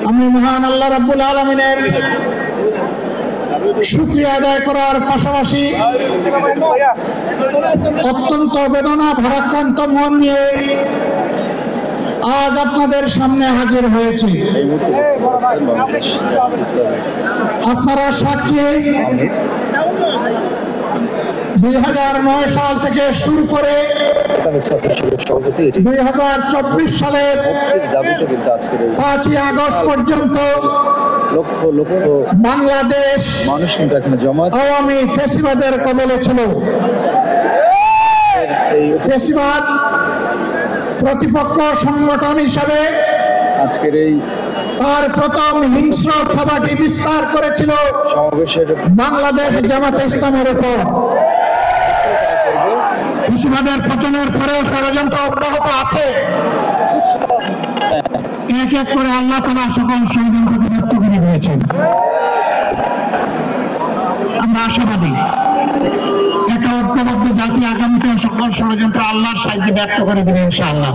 আমি মহান আল্লাহ রাব্বুল আলামিনের শুকরিয়া আদায় করার পাশাপাশি অত্যন্ত বেদনা ভারাক্রান্ত মন নিয়ে আজ আপনাদের সামনে হাজির হয়েছে। আপনারা সাক্ষী 2009 সাল থেকে শুরু করে 2024 সালের 5ই আগস্ট পর্যন্ত লক্ষ লক্ষ বাংলাদেশ মানুষ কিন্তু এখানে জমা আওয়ামী ফ্যাসিবাদের কবলে ছিল। ফ্যাসিবাদ প্রতিপক্ষ সংগঠন হিসাবে আজকের এই তার প্রথম হিংস্র থাবাটি বিস্তার করেছিল সমাবেশের বাংলাদেশ জামাতে ইসলামের উপর। ফ্যাসিবাদের পতনের পরেও ষড়যন্ত্র অব্যাহত আছে। এক এক করে আল্লাহ তাআলা সকল ষড়যন্ত্রকে ব্যর্থ করে দিয়েছেন। আমরা আশাবাদী একটা ঐক্যবদ্ধ জাতি আগামীতে সকল ষড়যন্ত্র আল্লাহর সাহায্যে ব্যর্থ করে দেবে ইনশাআল্লাহ।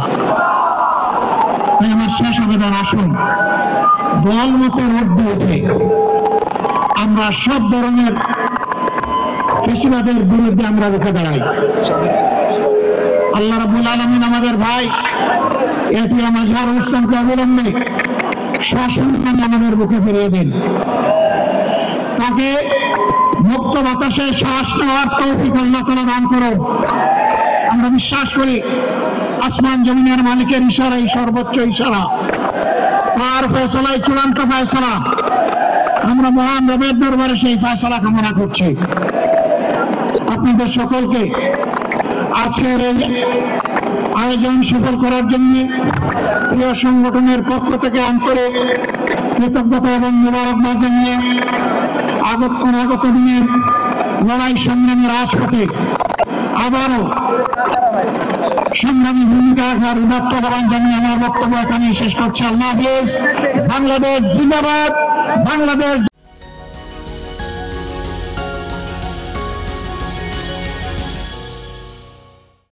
তাই আমার শেষ আবেদন, আসুন দল মতো ঊর্ধ্বে উঠে আমরা সব ধরনের ফ্যাসিবাদের বিরুদ্ধে আমরা রুখে দাঁড়াই। আল্লাহ রাব্বুল আলামিন আমাদের ভাই এটিএম আজহারুল ইসলামকে অবিলম্বে সসম্মানে আমাদের বুকে ফিরিয়ে দিন। তাকে মুক্ত বাতাসে শ্বাস নেওয়ার তৌফিক আল্লাহ তাআলা দান করুন। আমরা বিশ্বাস করি আসমান জমিনের মালিকের ইশারাই সর্বোচ্চ ইশারা, তার ফয়সালাই চূড়ান্ত ফয়সালা। আমরা মহান রবের দরবারে সেই ফয়সালা কামনা করছি। আপনাদের সকলকে আজকের এই আয়োজন সফল করার জন্য প্রিয় সংগঠনের পক্ষ থেকে অন্তরে কৃতজ্ঞতা এবং মোবারকবাদ জানিয়ে আগত দিনের লড়াই সংগ্রামের রাজপথে আবারও সংগ্রামী ভূমিকা রাখার উদাত্ত আহ্বান জানিয়ে আমার বক্তব্য এখানে শেষ করছি। আল্লাহ হাফেজ। বাংলাদেশ জিন্দাবাদ। বাংলাদেশ